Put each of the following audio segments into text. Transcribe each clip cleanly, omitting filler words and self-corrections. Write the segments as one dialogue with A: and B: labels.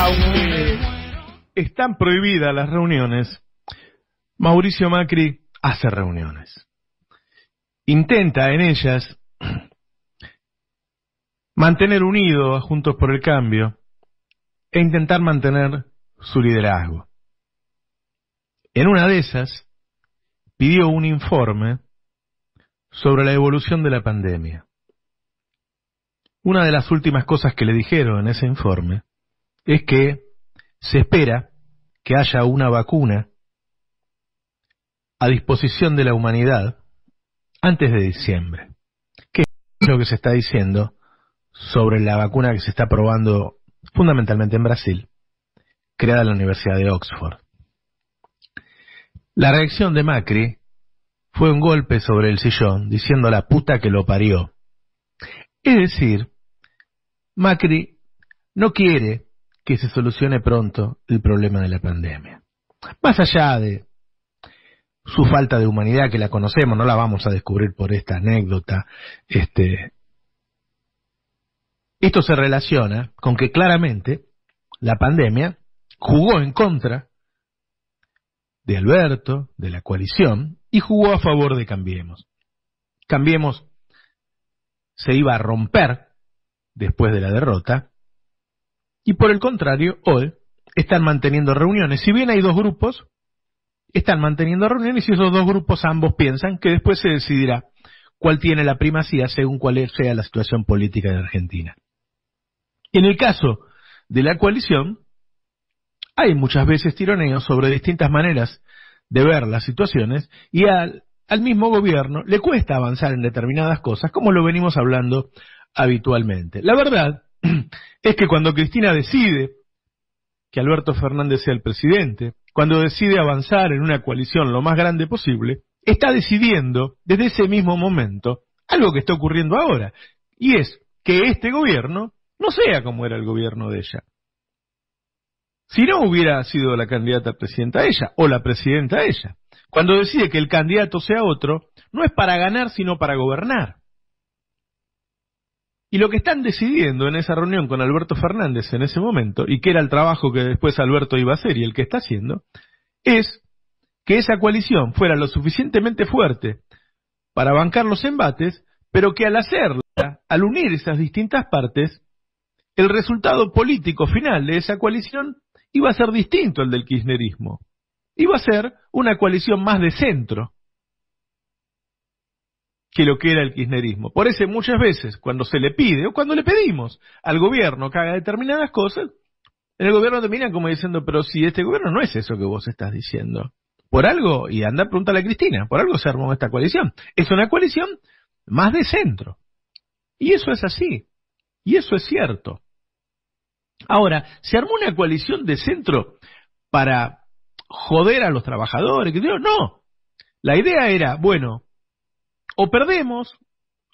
A: Aunque están prohibidas las reuniones, Mauricio Macri hace reuniones. Intenta en ellas mantener unido a Juntos por el Cambio e intentar mantener su liderazgo. En una de esas, pidió un informe sobre la evolución de la pandemia. Una de las últimas cosas que le dijeron en ese informe es que se espera que haya una vacuna a disposición de la humanidad antes de diciembre. ¿Qué es lo que se está diciendo sobre la vacuna que se está probando fundamentalmente en Brasil, creada en la Universidad de Oxford? La reacción de Macri fue un golpe sobre el sillón, diciendo la puta que lo parió. Es decir, Macri no quiere que se solucione pronto el problema de la pandemia. Más allá de su falta de humanidad, que la conocemos, no la vamos a descubrir por esta anécdota, esto se relaciona con que claramente la pandemia jugó en contra de Alberto, de la coalición, y jugó a favor de Cambiemos. Cambiemos se iba a romper después de la derrota, y por el contrario, hoy están manteniendo reuniones. Si bien hay dos grupos, están manteniendo reuniones y esos dos grupos ambos piensan que después se decidirá cuál tiene la primacía según cuál sea la situación política de Argentina. En el caso de la coalición, hay muchas veces tironeos sobre distintas maneras de ver las situaciones y al mismo gobierno le cuesta avanzar en determinadas cosas, como lo venimos hablando habitualmente. La verdad es que cuando Cristina decide que Alberto Fernández sea el presidente, cuando decide avanzar en una coalición lo más grande posible, está decidiendo desde ese mismo momento algo que está ocurriendo ahora, y es que este gobierno no sea como era el gobierno de ella. Si no hubiera sido la candidata a presidenta ella, o la presidenta ella, cuando decide que el candidato sea otro, no es para ganar sino para gobernar. Y lo que están decidiendo en esa reunión con Alberto Fernández en ese momento, y que era el trabajo que después Alberto iba a hacer y el que está haciendo, es que esa coalición fuera lo suficientemente fuerte para bancar los embates, pero que al hacerla, al unir esas distintas partes, el resultado político final de esa coalición iba a ser distinto al del kirchnerismo. Iba a ser una coalición más de centro que lo que era el kirchnerismo. Por eso muchas veces cuando se le pide o cuando le pedimos al gobierno que haga determinadas cosas, en el gobierno terminan como diciendo, pero si este gobierno no es eso que vos estás diciendo. Por algo, y anda a preguntarle a Cristina, por algo se armó esta coalición. Es una coalición más de centro. Y eso es así. Y eso es cierto. Ahora, se armó una coalición de centro para joder a los trabajadores. No. La idea era, bueno, o perdemos,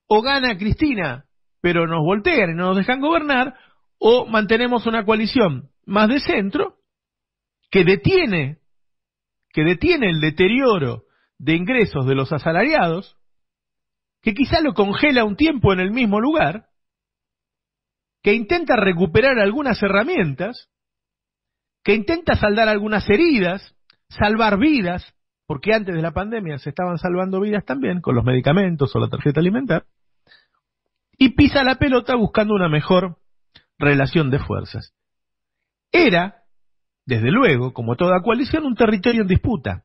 A: o gana Cristina, pero nos voltean y no nos dejan gobernar, o mantenemos una coalición más de centro que detiene el deterioro de ingresos de los asalariados, que quizá lo congela un tiempo en el mismo lugar, que intenta recuperar algunas herramientas, que intenta saldar algunas heridas, salvar vidas, porque antes de la pandemia se estaban salvando vidas también, con los medicamentos o la tarjeta alimentar, y pisa la pelota buscando una mejor relación de fuerzas. Era, desde luego, como toda coalición, un territorio en disputa,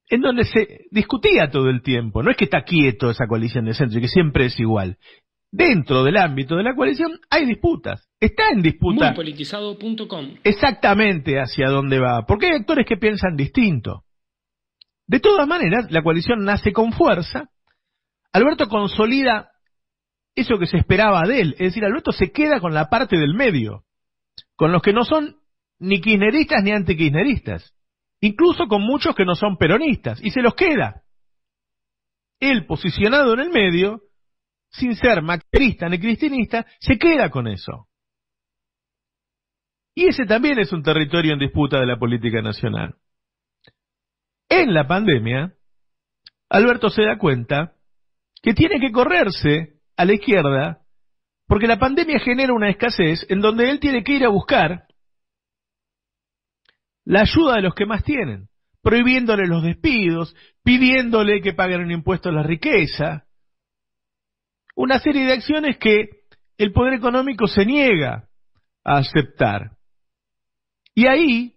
A: en donde se discutía todo el tiempo. No es que está quieto esa coalición de centro y que siempre es igual. Dentro del ámbito de la coalición hay disputas. Está en disputa.
B: Muypolitizado.com.
A: Exactamente hacia dónde va. Porque hay actores que piensan distinto. De todas maneras, la coalición nace con fuerza. Alberto consolida eso que se esperaba de él. Es decir, Alberto se queda con la parte del medio. Con los que no son ni kirchneristas ni antikirchneristas. Incluso con muchos que no son peronistas. Y se los queda. Él, posicionado en el medio, sin ser macrista ni cristinista, se queda con eso. Y ese también es un territorio en disputa de la política nacional. En la pandemia, Alberto se da cuenta que tiene que correrse a la izquierda, porque la pandemia genera una escasez en donde él tiene que ir a buscar la ayuda de los que más tienen, prohibiéndole los despidos, pidiéndole que paguen un impuesto a la riqueza, una serie de acciones que el poder económico se niega a aceptar. Y ahí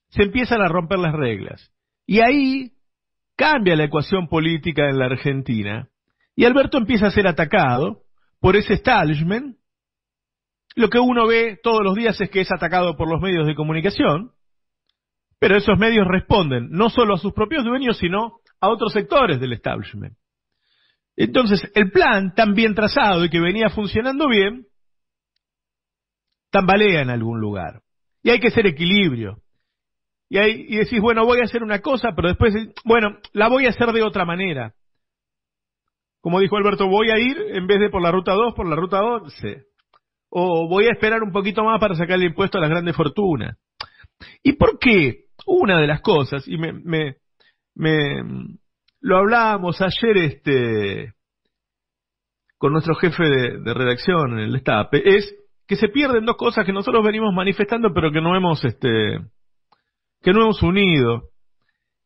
A: se empiezan a romper las reglas. Y ahí cambia la ecuación política en la Argentina. Y Alberto empieza a ser atacado por ese establishment. Lo que uno ve todos los días es que es atacado por los medios de comunicación, pero esos medios responden no solo a sus propios dueños, sino a otros sectores del establishment. Entonces, el plan tan bien trazado y que venía funcionando bien, tambalea en algún lugar. Y hay que hacer equilibrio. Y decís, bueno, voy a hacer una cosa, pero después, bueno, la voy a hacer de otra manera. Como dijo Alberto, voy a ir, en vez de por la ruta 2, por la ruta 11. O voy a esperar un poquito más para sacar el impuesto a las grandes fortunas. ¿Y por qué? Una de las cosas, y lo hablábamos ayer con nuestro jefe de redacción en el Destape, es que se pierden dos cosas que nosotros venimos manifestando, pero que no hemos unido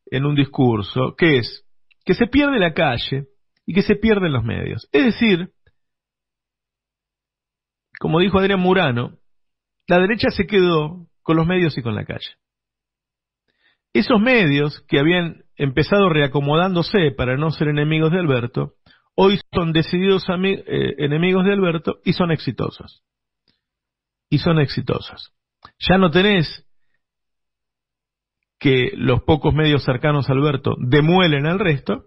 A: en un discurso, que es que se pierde la calle y que se pierden los medios. Es decir, como dijo Adrián Murano, la derecha se quedó con los medios y con la calle. Esos medios que habían empezado reacomodándose para no ser enemigos de Alberto, hoy son decididos enemigos de Alberto y son exitosos. Ya no tenés que los pocos medios cercanos a Alberto demuelen al resto,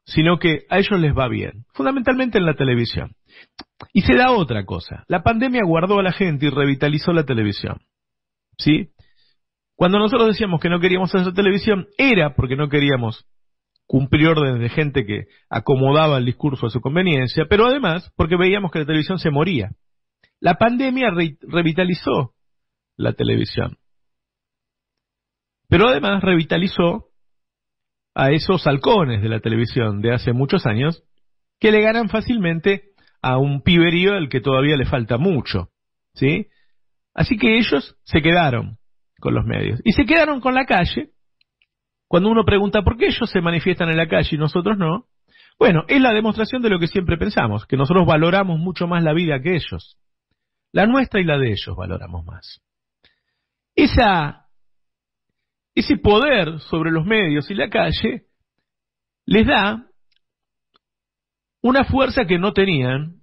A: sino que a ellos les va bien, fundamentalmente en la televisión. Y se da otra cosa, la pandemia guardó a la gente y revitalizó la televisión, ¿sí? Cuando nosotros decíamos que no queríamos hacer televisión, era porque no queríamos cumplir órdenes de gente que acomodaba el discurso a su conveniencia, pero además porque veíamos que la televisión se moría. La pandemia revitalizó la televisión, pero además revitalizó a esos halcones de la televisión de hace muchos años que le ganan fácilmente a un piberío al que todavía le falta mucho, ¿sí? Así que ellos se quedaron con los medios y se quedaron con la calle. Cuando uno pregunta por qué ellos se manifiestan en la calle y nosotros no, bueno, es la demostración de lo que siempre pensamos, que nosotros valoramos mucho más la vida que ellos. La nuestra y la de ellos valoramos más. Ese poder sobre los medios y la calle les da una fuerza que no tenían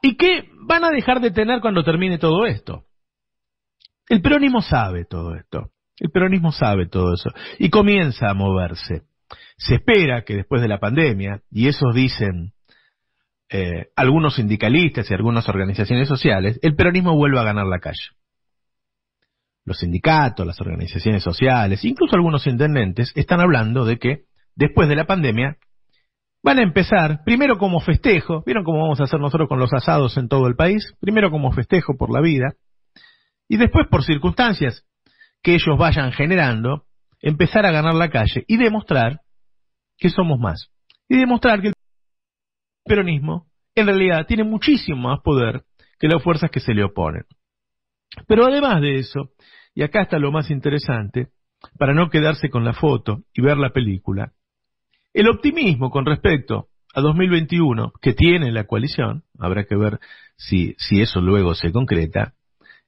A: y que van a dejar de tener cuando termine todo esto. El peronismo sabe todo esto. El peronismo sabe todo eso y comienza a moverse. Se espera que después de la pandemia, y eso dicen algunos sindicalistas y algunas organizaciones sociales, el peronismo vuelva a ganar la calle. Los sindicatos, las organizaciones sociales, incluso algunos intendentes, están hablando de que después de la pandemia van a empezar, primero como festejo, ¿vieron cómo vamos a hacer nosotros con los asados en todo el país? Primero como festejo por la vida, y después por circunstancias que ellos vayan generando, empezar a ganar la calle y demostrar que somos más. Y demostrar que el peronismo en realidad tiene muchísimo más poder que las fuerzas que se le oponen. Pero además de eso, y acá está lo más interesante, para no quedarse con la foto y ver la película, el optimismo con respecto a 2021 que tiene la coalición, habrá que ver si eso luego se concreta,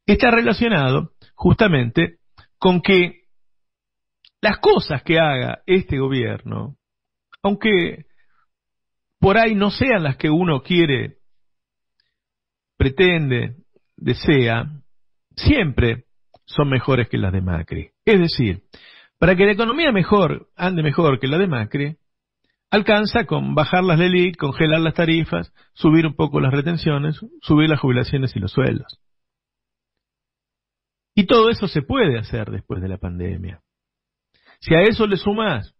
A: está relacionado justamente con que las cosas que haga este gobierno, aunque por ahí no sean las que uno quiere, pretende, desea, siempre son mejores que las de Macri. Es decir, para que la economía ande mejor que la de Macri, alcanza con bajar las LELIQ, congelar las tarifas, subir un poco las retenciones, subir las jubilaciones y los sueldos. Y todo eso se puede hacer después de la pandemia. Si a eso le sumás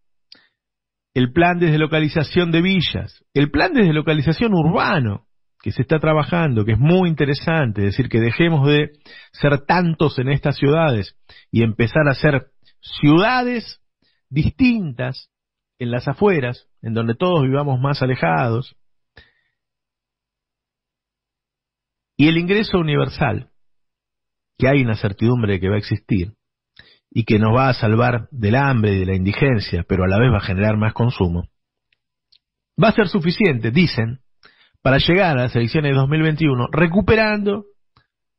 A: el plan de deslocalización de villas, el plan de deslocalización urbano que se está trabajando, que es muy interesante, es decir, que dejemos de ser tantos en estas ciudades y empezar a ser ciudades distintas en las afueras, en donde todos vivamos más alejados, y el ingreso universal, que hay una certidumbre de que va a existir y que nos va a salvar del hambre y de la indigencia, pero a la vez va a generar más consumo, va a ser suficiente, dicen, para llegar a las elecciones de 2021 recuperando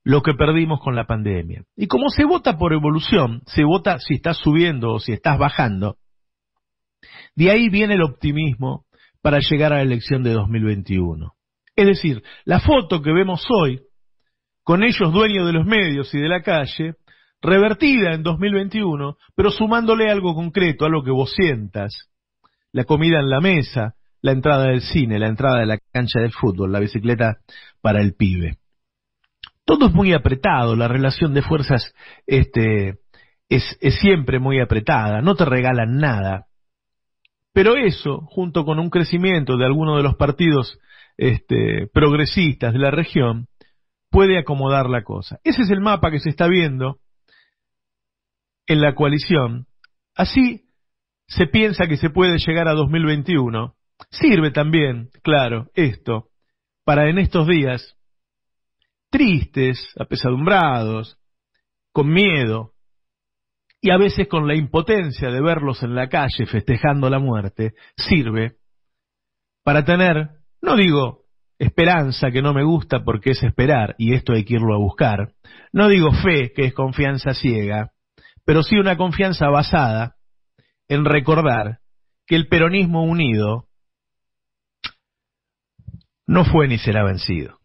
A: lo que perdimos con la pandemia. Y como se vota por evolución, se vota si estás subiendo o si estás bajando, de ahí viene el optimismo para llegar a la elección de 2021. Es decir, la foto que vemos hoy, con ellos dueños de los medios y de la calle, revertida en 2021, pero sumándole algo concreto, algo que vos sientas, la comida en la mesa, la entrada del cine, la entrada de la cancha del fútbol, la bicicleta para el pibe. Todo es muy apretado, la relación de fuerzas es siempre muy apretada, no te regalan nada. Pero eso, junto con un crecimiento de algunos de los partidos progresistas de la región, puede acomodar la cosa. Ese es el mapa que se está viendo en la coalición. Así se piensa que se puede llegar a 2021. Sirve también, claro, esto, para en estos días tristes, apesadumbrados, con miedo, y a veces con la impotencia de verlos en la calle festejando la muerte, sirve para tener, no digo esperanza, que no me gusta porque es esperar, y esto hay que irlo a buscar, no digo fe, que es confianza ciega, pero sí una confianza basada en recordar que el peronismo unido no fue ni será vencido.